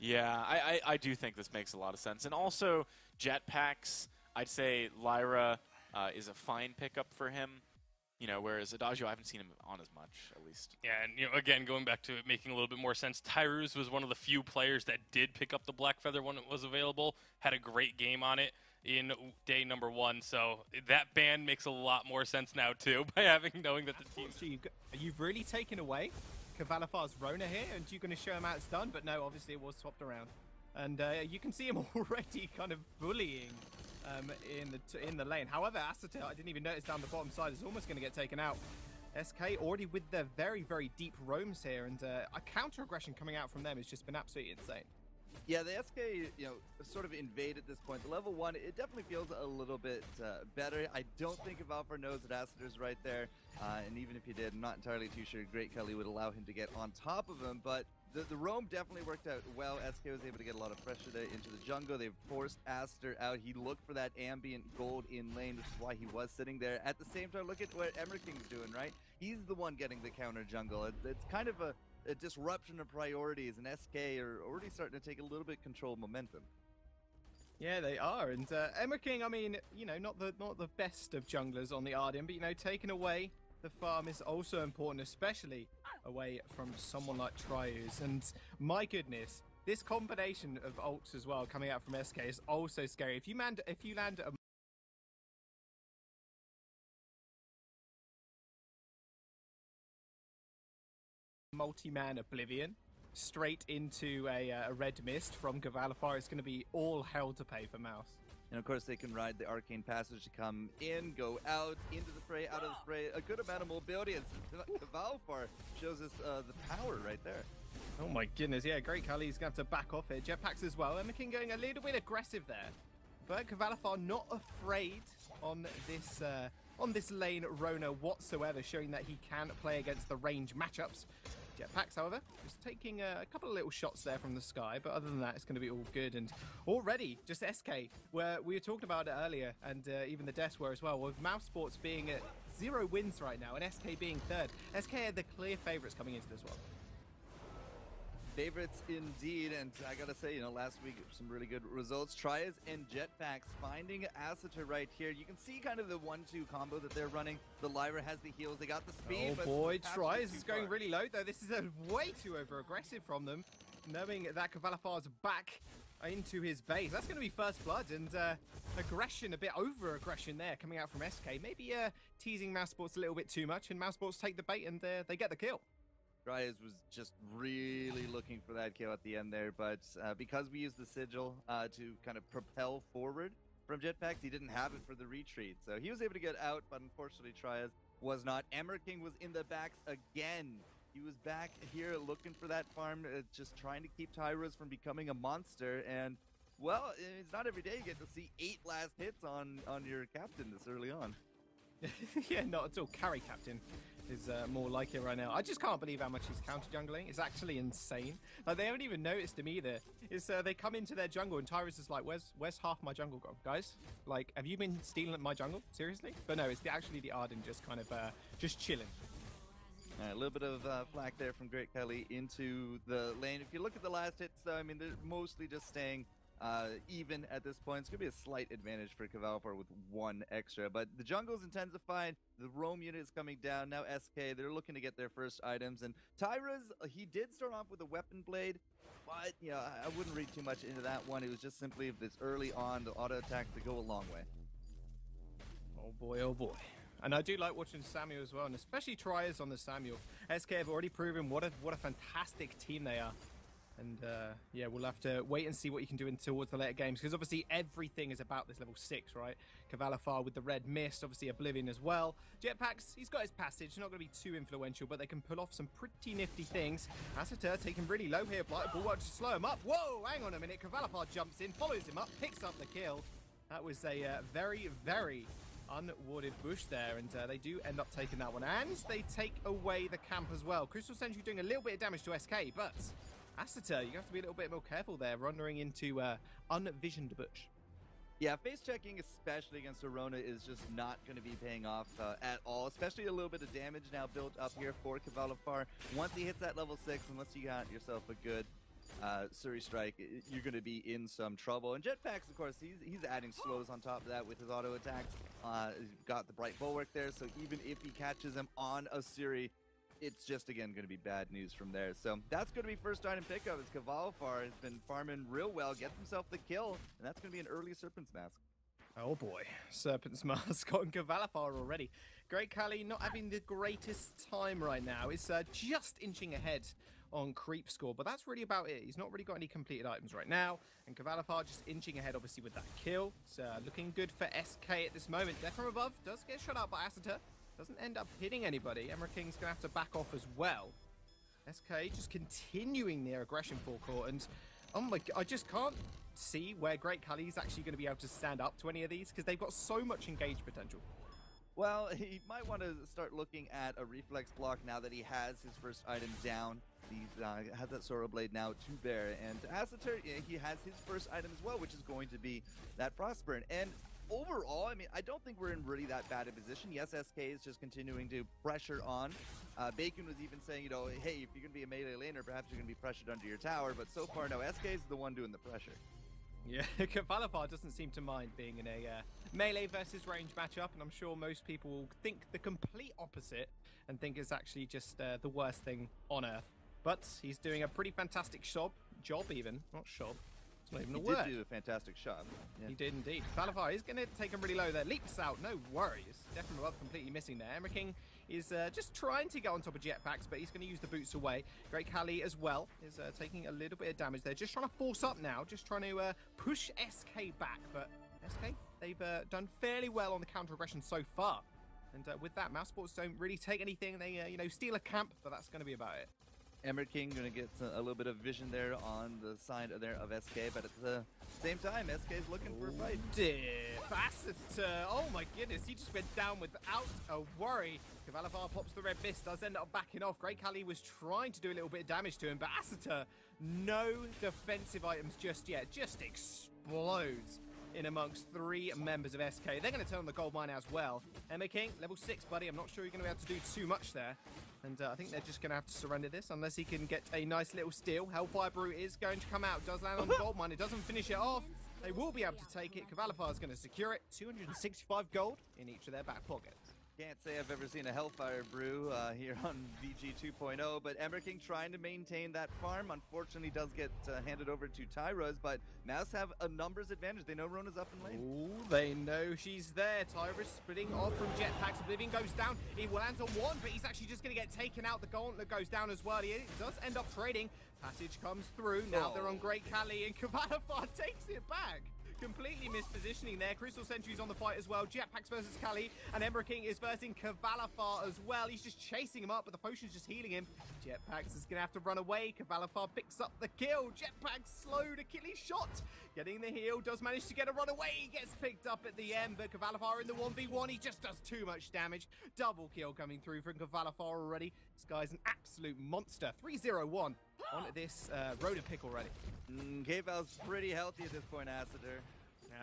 Yeah, I do think this makes a lot of sense. And also, jetpacks, I'd say Lyra is a fine pickup for him. You know, whereas Adagio, I haven't seen him on as much, at least. Yeah, and again, going back to it making a little bit more sense, Tyrus was one of the few players that did pick up the Black Feather when it was available, had a great game on it in day number 1, so that ban makes a lot more sense now, too, by knowing that the team... So you've really taken away Kavalifar's Rona here, and you're going to show him how it's done, but no, obviously it was swapped around. And you can see him already kind of bullying in the lane. However, Astatel, I didn't even notice down the bottom side, is almost going to get taken out. SK already with their very, very deep roams here, and a counter-aggression coming out from them has just been absolutely insane. Yeah, the SK, sort of invade at this point. The level 1, it definitely feels a little bit better. I don't think Kavalifor knows that Astater's right there, and even if he did, I'm not entirely too sure Great Kelly would allow him to get on top of him, but the roam definitely worked out well. SK was able to get a lot of pressure there into the jungle. They forced Aster out. He looked for that ambient gold in lane, which is why he was sitting there. At the same time, look at what Emmerking's doing, right? He's the one getting the counter jungle. It's kind of a disruption of priorities, and SK are already starting to take a little bit control momentum. Yeah, they are, and Emmerking, I mean, not the best of junglers on the Arden, but taking away the farm is also important, especially away from someone like Trius. And my goodness, this combination of ults as well coming out from SK is also scary. If you land a multi-man Oblivion straight into a red mist from Kavalifor, it's going to be all hell to pay for Mouse. And of course, they can ride the Arcane Passage to come in, go out, into the fray, out of the fray. A good amount of mobility as Kavalifor shows us the power right there. Oh my goodness, yeah, Great Kali's going to have to back off here. Jetpacks as well. Emmerking going a little bit aggressive there. But Kavalifor not afraid on this lane Rona whatsoever, showing that he can play against the range matchups. Jetpacks, however, just taking a couple of little shots there from the sky, but other than that, it's going to be all good. And already, just SK, where we were talking about it earlier, and even the devs were as well, with MouseSports being at 0 wins right now, and SK being third. SK are the clear favourites coming into this one. Favorites indeed, and I gotta say, last week some really good results. Trias and Jetpacks finding Astater right here. You can see kind of the 1-2 combo that they're running. The Lyra has the heals, they got the speed. Oh boy, Trias is going really low though. This is way too over-aggressive from them, knowing that Kavalifar's back into his base. That's going to be first blood, and aggression, a bit over-aggression there coming out from SK. Maybe teasing MouseSports a little bit too much, and MouseSports take the bait and they get the kill. Trias was just really looking for that kill at the end there, but because we used the sigil to kind of propel forward from Jetpacks, he didn't have it for the retreat. So he was able to get out, but unfortunately Trias was not. Emmerking was in the backs again. He was back here looking for that farm, just trying to keep Tyrus from becoming a monster. And, well, it's not every day you get to see 8 last hits on your captain this early on. Yeah, not at all. Carry captain is more like it right now. I just can't believe how much he's counter jungling. It's actually insane. Like, they haven't even noticed him either. It's they come into their jungle and Tyrus is like, where's half my jungle gone, guys? Like, have you been stealing my jungle? Seriously? But no, it's actually the Arden just kind of just chilling. A little bit of flack there from Great Kelly into the lane. If you look at the last hits, though, I mean, they're mostly just staying even at this point. It's going to be a slight advantage for Kavalifor with 1 extra, but the jungle's intensified. The roam unit is coming down. Now SK, they're looking to get their first items, and Tyrus, he did start off with a weapon blade, but I wouldn't read too much into that one. It was just simply this early on, the auto attacks that go a long way. Oh boy, oh boy. And I do like watching Samuel as well, and especially Trias on the Samuel. SK have already proven what a fantastic team they are. And yeah, we'll have to wait and see what you can do towards the later games, because obviously everything is about this level 6, right? Kavalifor with the red mist, obviously Oblivion as well. Jetpacks, he's got his passage, not going to be too influential, but they can pull off some pretty nifty things. Astater taking really low here, Blight Bulwark to slow him up. Whoa, hang on a minute. Kavalifor jumps in, follows him up, picks up the kill. That was a very, very unwarded bush there, and they do end up taking that one. And they take away the camp as well. Crystal Sentry doing a little bit of damage to SK, but Astater, you have to be a little bit more careful there, wandering into unvisioned bush. Yeah, face checking, especially against Arona, is just not going to be paying off at all, especially a little bit of damage now built up here for Kavalifor. Once he hits that level 6, unless you got yourself a good Suri Strike, you're going to be in some trouble. And Jetpacks, of course, he's adding slows on top of that with his auto attacks. Got the Bright Bulwark there, so even if he catches him on a Suri, it's just, again, going to be bad news from there. So that's going to be first item pickup, as Kavalfar has been farming real well, gets himself the kill, and that's going to be an early Serpent's Mask. Oh boy, Serpent's Mask on Kavalfar already. Great Kali not having the greatest time right now. It's just inching ahead on creep score, but that's really about it. He's not really got any completed items right now, and Kavalfar just inching ahead, obviously, with that kill. It's looking good for SK at this moment. Death from above does get shot out by Asita. Doesn't end up hitting anybody. Emerald King's going to have to back off as well. SK just continuing their aggression forecourt, and oh my god, I just can't see where Great Kali is actually going to be able to stand up to any of these, because they've got so much engage potential. Well, he might want to start looking at a reflex block now that he has his first item down. He has that Sorrow Blade now to bear, and Asiter, he has his first item as well, which is going to be that Frostburn. And overall, I mean, I don't think we're in really that bad a position. Yes, SK is just continuing to pressure on. Bacon was even saying, you know, hey, if you're going to be a melee laner, perhaps you're going to be pressured under your tower. But so far, no, SK is the one doing the pressure. Yeah, Kavalfar doesn't seem to mind being in a melee versus range matchup, and I'm sure most people will think the complete opposite and think it's actually just the worst thing on earth. But he's doing a pretty fantastic job even, not shop. It's not even a word. He did do a fantastic shot. Yeah. He did indeed. Kavalfar is going to take him really low there. Leaps out, no worries. Definitely above, completely missing there. Emerald King is just trying to get on top of Jetpacks, but he's going to use the boots away. Great Kali as well is taking a little bit of damage there. Just trying to force up now, just trying to push SK back. But SK, they've done fairly well on the counter aggression so far. And with that, MouseSports don't really take anything. They, you know, steal a camp, but that's going to be about it. Emerald King going to get a little bit of vision there on the side of SK, but at the same time, SK is looking for a fight. Facet, oh my goodness, he just went down without a worry. Kavalfar pops the red mist, does end up backing off. Great Kali was trying to do a little bit of damage to him, but Asita, no defensive items just yet, just explodes in amongst three members of SK. They're going to turn on the gold mine as well. Emerald King, level 6, buddy. I'm not sure you're going to be able to do too much there. And I think they're just going to have to surrender this unless he can get a nice little steal. Hellfire Brew is going to come out. Does land on the gold mine. It doesn't finish it off. They will be able to take it. Kavalfar is going to secure it. 265 gold in each of their back pockets. Can't say I've ever seen a Hellfire Brew here on VG 2.0, but Emerald King trying to maintain that farm. Unfortunately, does get handed over to Tyros, but Mouse have a numbers advantage. They know Rona's up in lane. Ooh, they know she's there. Tyros splitting off from Jetpacks. Oblivion goes down. He will land on one, but he's actually just going to get taken out. The Gauntlet goes down as well. He does end up trading. Passage comes through. Now they're on Great Kali, and Kavalfar takes it back. Completely mispositioning there. Crystal Sentry's on the fight as well. Jetpacks versus Kali, and Emerald King is versing Kavalfar as well. He's just chasing him up, but the potion's just healing him. Jetpacks is going to have to run away. Kavalfar picks up the kill. Jetpacks slowed Achilles shot. Getting the heal, does manage to get a run away. He gets picked up at the end, but Kavalfar in the 1v1. He just does too much damage. Double kill coming through from Kavalfar already. This guy's an absolute monster. 3-0-1 on this Rhoda pick already. K-Val's pretty healthy at this point, Asiter.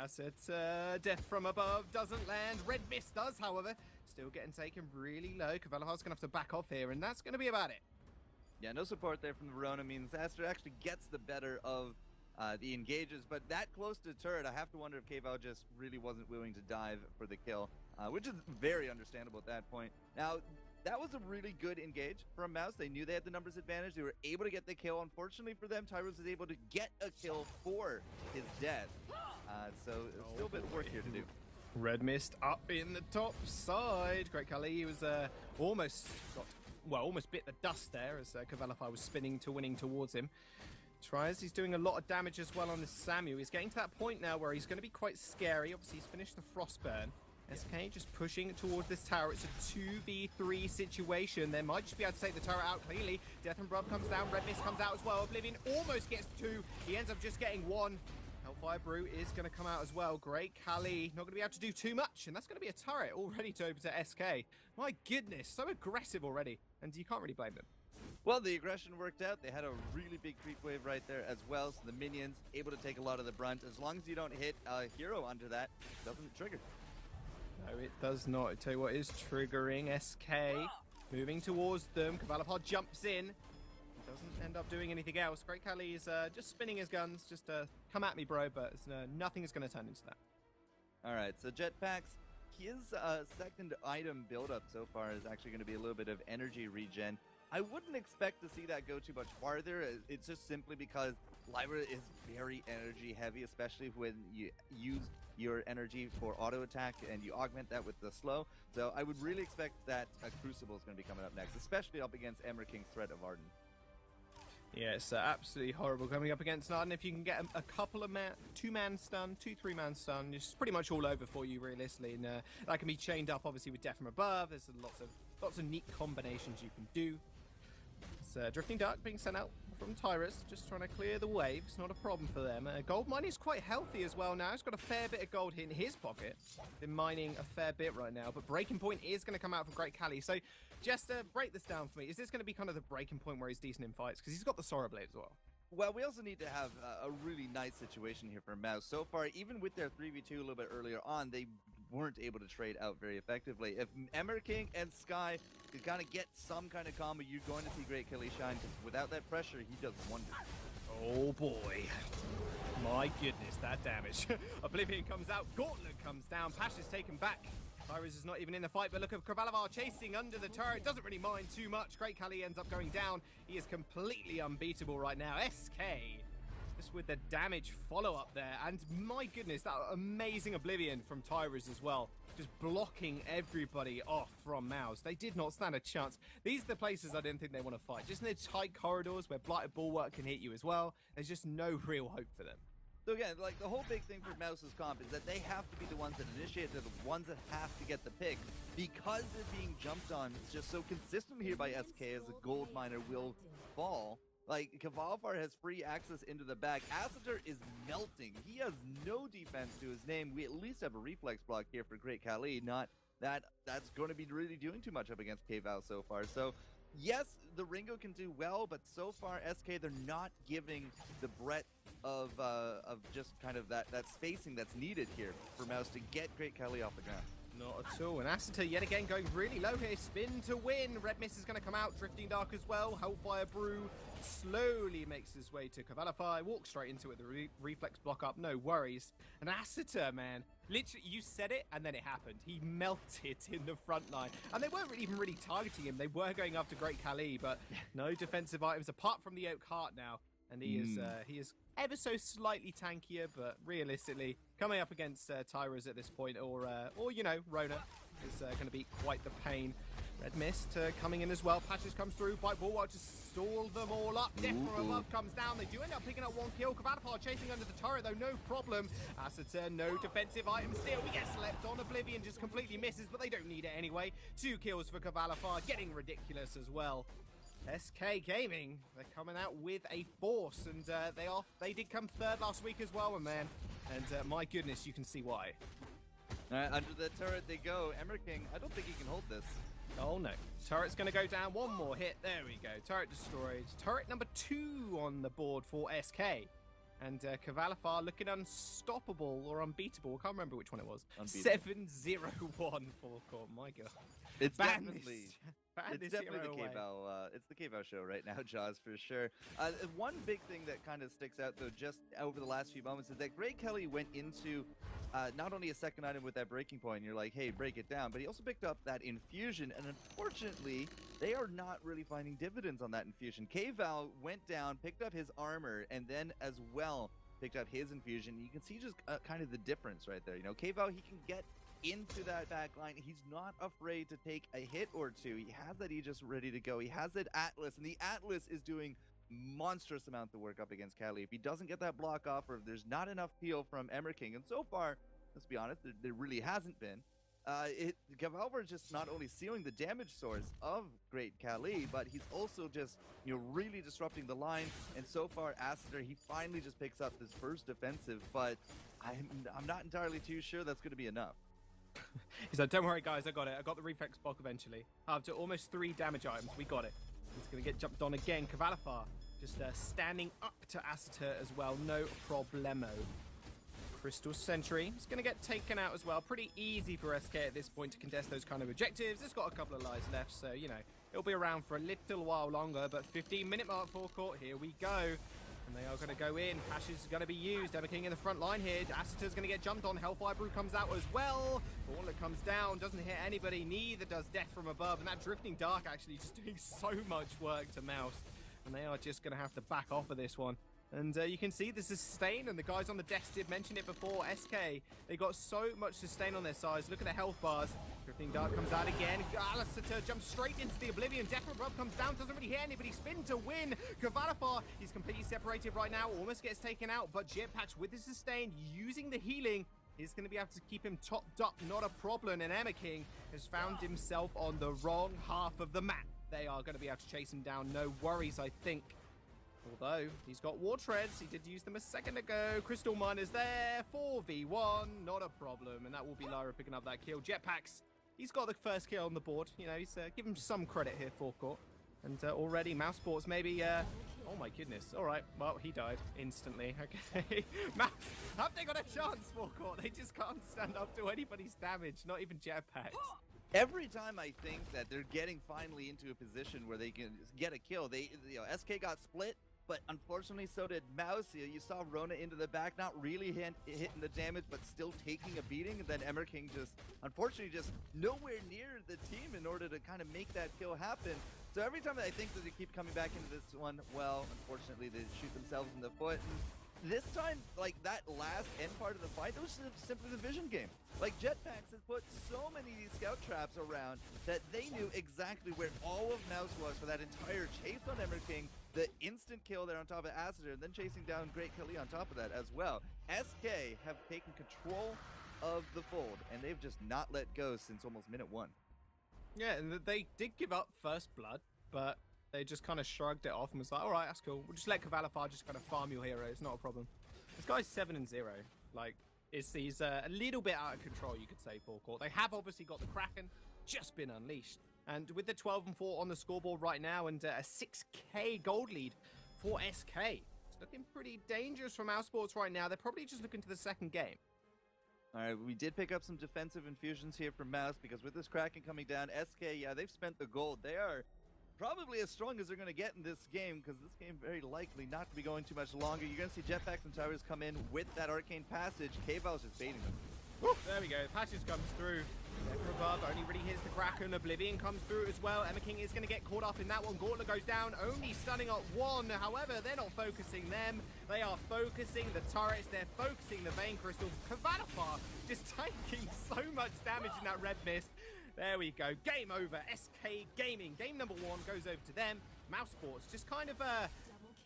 Asset, death from above doesn't land. Red Mist does, however. Still getting taken really low. Kavalfar's going to have to back off here, and that's going to be about it. Yeah, no support there from the Verona means Asiter actually gets the better of the engages, but that close to turret, I have to wonder if K-Val just really wasn't willing to dive for the kill, which is very understandable at that point. Now, that was a really good engage from Mouse. They knew they had the numbers advantage. They were able to get the kill. Unfortunately for them, Tyros was able to get a kill for his death. So still a bit of work here to do. Red Mist up in the top side. Great Kali, he was almost bit the dust there as Kavalfar was spinning to winning towards him. Tries, he's doing a lot of damage as well on this Samuel. He's getting to that point now where he's going to be quite scary. Obviously, he's finished the Frostburn. SK just pushing towards this tower. It's a 2v3 situation. They might just be able to take the turret out cleanly. Death and Bruv comes down. Red Mist comes out as well. Oblivion almost gets 2. He ends up just getting 1. Hellfire Brew is going to come out as well. Great Kali not going to be able to do too much, and that's going to be a turret all ready to over to SK. My goodness, so aggressive already, and you can't really blame them. Well, the aggression worked out. They had a really big creep wave right there as well, so the minions able to take a lot of the brunt. As long as you don't hit a hero under that, it doesn't trigger. No, it does not. I tell you what is triggering. SK moving towards them. Kavalfar jumps in. Doesn't end up doing anything else. Great Khali is just spinning his guns, just come at me, bro, but nothing is going to turn into that. All right, so Jetpacks, his second item build-up so far is actually going to be a little bit of energy regen. I wouldn't expect to see that go too much farther. It's just simply because Lyra is very energy heavy, especially when you use your energy for auto attack and you augment that with the slow. So I would really expect that Crucible is going to be coming up next, especially up against Emraking's threat of Arden. Yeah, it's absolutely horrible coming up against Arden. If you can get a couple of two-man stun, 2-3-man stun, it's pretty much all over for you realistically, and that can be chained up obviously with Death from above. There's lots of neat combinations you can do. It's Drifting Dark being sent out from Tyrus, just trying to clear the wave. It's not a problem for them. Goldmine is quite healthy as well now. He's got a fair bit of gold in his pocket. Been mining a fair bit right now, but Breaking Point is going to come out for Great Khali. So just break this down for me. Is this going to be kind of the breaking point where he's decent in fights? Because he's got the Sora Blade as well. Well, we also need to have a really nice situation here for Mouse. So far, even with their 3v2 a little bit earlier on, they weren't able to trade out very effectively. If Emraking and Sky could kind of get some kind of combo, you're going to see Great Khali shine, because without that pressure, he does wonders. Oh boy. My goodness, that damage. Oblivion comes out, Gauntlet comes down, Pasha's taken back. Tyrus is not even in the fight, but look at Kavalavar chasing under the turret. Doesn't really mind too much. Great Khali ends up going down. He is completely unbeatable right now. SK, just with the damage follow-up there. And my goodness, that amazing Oblivion from Tyrus as well. Just blocking everybody off from Mouse. They did not stand a chance. These are the places I didn't think they want to fight. Just in the tight corridors where Blighted Bulwark can hit you as well. There's just no real hope for them. So again, like the whole big thing for Mouse's comp is that they have to be the ones that initiate, they're the ones that have to get the pick. Because they're being jumped on just so consistently here by SK as the gold miner will fall. Like, Kavalavar has free access into the back. Acitor is melting. He has no defense to his name. We at least have a reflex block here for Great Khali. Not that that's going to be really doing too much up against K-Val so far. So, yes, the Ringo can do well, but so far, SK, they're not giving the breadth of just kind of that spacing that's needed here for Mouse to get Great Khali off the ground. Not at all. And Acitor yet again going really low here. Spin to win. Red Mist is going to come out. Drifting Dark as well. Hellfire Brew slowly makes his way to Kavalavar. Walks straight into it. The reflex block up. No worries. And Acitor, man. Literally, you said it and then it happened. He melted in the front line. And they weren't even really targeting him. They were going after Great Khali, but no defensive items apart from the Oak Heart now. And he is ever so slightly tankier, but realistically, coming up against Tyrus at this point, or you know, Rona, is going to be quite the pain. Red Mist coming in as well. Patches comes through. Blighted Bulwark to stall them all up. Death from above comes down. They do end up picking up one kill. Kavalavar chasing under the turret, though, no problem. Acitor, no defensive item still. He gets slept on. Oblivion just completely misses, but they don't need it anyway. 2 kills for Kavalavar, getting ridiculous as well. SK Gaming, they're coming out with a force, and they did come third last week as well, man. And my goodness, you can see why. Under the turret they go. Emraking, I don't think he can hold this. Oh no. Turret's going to go down. One more hit. There we go. Turret destroyed. Turret number 2 on the board for SK. And Kavalavar looking unstoppable or unbeatable. I can't remember which one it was. 7-0-1 for Corp. My God. It's Ban definitely... this. Ban It's this definitely the hero away. K-Val, it's the K-Val show right now, Jaws, for sure. One big thing that kind of sticks out, though, just over the last few moments is that Great Khali went into not only a second item with that breaking point, and you're like, hey, break it down, but he also picked up that infusion, and unfortunately, they are not really finding dividends on that infusion. K-Val went down, picked up his armor, and then as well picked up his infusion. You can see just kind of the difference right there. You know, K-Val, he can get into that back line. He's not afraid to take a hit or two. He has that Aegis ready to go. He has that Atlas, and the Atlas is doing monstrous amount of work up against Khali. If he doesn't get that block off, or if there's not enough peel from Emraking, and so far, let's be honest, there really hasn't been. Kavalavar is just not only sealing the damage source of Great Khali, but he's also just, you know, really disrupting the line. And so far, Acitor, he finally just picks up this first defensive, but I'm not entirely too sure that's going to be enough. He's like, don't worry, guys, I got it. I got the reflex block eventually. After almost 3 damage items, we got it. He's going to get jumped on again. Kavalavar just standing up to Acitor as well. No problemo. Crystal Sentry is going to get taken out as well. Pretty easy for SK at this point to contest those kind of objectives. It's got a couple of lives left, so, you know, It'll be around for a little while longer, but 15-minute mark forecourt, here we go. And they are going to go in. Passion is going to be used. King in the front line here. Asiter's going to get jumped on. Hellfire Brew comes out as well. Gauntlet comes down. Doesn't hit anybody. Neither does Death from above. And that Drifting Dark actually just doing so much work to Mouse. And they are just going to have to back off of this one. And you can see the sustain, and the guys on the desk did mention it before. SK, they got so much sustain on their sides. Look at the health bars. Drifting Dark comes out again. Alastor jumps straight into the Oblivion. Death from above comes down, doesn't really hit anybody. Spin to win. Kavalafar, he's completely separated right now. Almost gets taken out, but Jetpack with the sustain, using the healing, is going to be able to keep him topped up. Not a problem, and King has found himself on the wrong half of the map. They are going to be able to chase him down. No worries, I think. Although, he's got War Treads. He did use them a second ago. Crystal Miner's there. 4v1. Not a problem. And that will be Lyra picking up that kill. Jetpacks, he's got the first kill on the board. You know, he's give him some credit here, forecourt. And already, MouseSports maybe... oh my goodness. All right. Well, he died instantly. Okay. Mouse, have they got a chance, forecourt? They just can't stand up to anybody's damage. Not even Jetpacks. Every time I think that they're getting finally into a position where they can get a kill, SK got split. But unfortunately, so did Mouse. You saw Rona into the back, not really hitting the damage, but still taking a beating. And then King just, unfortunately, just nowhere near the team in order to kind of make that kill happen. So every time I think that they keep coming back into this one, well, unfortunately, they shoot themselves in the foot. And this time, like that last end part of the fight, it was simply the vision game. Like Jetpacks has put so many of these scout traps around that they knew exactly where all of Mouse was for that entire chase on King. The instant kill there on top of Asiter, and then chasing down Great Khali on top of that as well. SK have taken control of the fold, and they've just not let go since almost minute 1. Yeah, and they did give up first blood, but they just kind of shrugged it off and was like, all right, that's cool. We'll just let Kavalafar just kind of farm your heroes, not a problem. This guy's 7-0. Like, he's a little bit out of control, you could say, forecourt. They have obviously got the Kraken, just been unleashed. And with the 12-4 on the scoreboard right now and a 6k gold lead for SK, it's looking pretty dangerous for MouseSports right now. They're probably just looking to the second game. All right, we did pick up some defensive infusions here from Mouse because with this Kraken coming down, SK, yeah, they've spent the gold. They are probably as strong as they're going to get in this game because this game very likely not to be going too much longer. You're going to see Jetpacks and Towers come in with that Arcane Passage. K-Val's just baiting them. Woo, there we go. The passage comes through. Above only really hits the Kraken. Oblivion comes through as well. King is going to get caught up in that one. Gauntlet goes down, only stunning up one. However, they're not focusing them. They are focusing the turrets. They're focusing the Vein Crystal. Kavalafar just taking so much damage in that red mist. There we go. Game over. SK Gaming. Game number 1 goes over to them. MouseSports just kind of